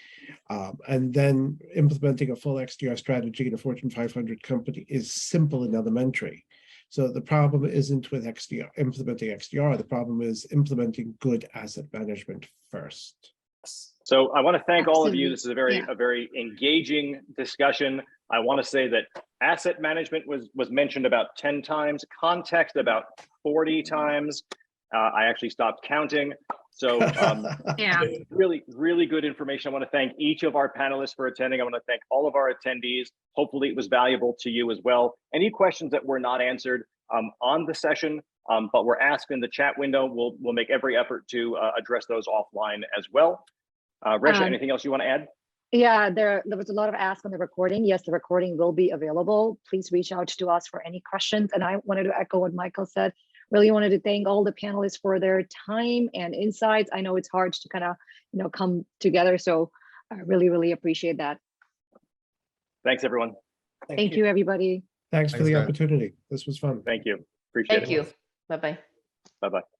And then implementing a full XDR strategy in a Fortune 500 company is simple and elementary. So the problem isn't with implementing XDR. The problem is implementing good asset management first. So I want to thank all of you. This is a very engaging discussion. I want to say that asset management was mentioned about 10 times, context about 40 times. I actually stopped counting. So really, really good information. I want to thank each of our panelists for attending. I want to thank all of our attendees. Hopefully it was valuable to you as well. Any questions that were not answered on the session, but were asked in the chat window, we'll make every effort to address those offline as well. Resha, anything else you want to add? Yeah, there was a lot of ask on the recording. Yes, the recording will be available. Please reach out to us for any questions. And I wanted to echo what Michael said. Really wanted to thank all the panelists for their time and insights. I know it's hard to kind of, come together. So I really, really appreciate that. Thanks, everyone. Thank you, everybody. Thanks for Thanks, the guys. opportunity. This was fun. Thank you. Appreciate Thank it. you. Bye-bye. Bye-bye.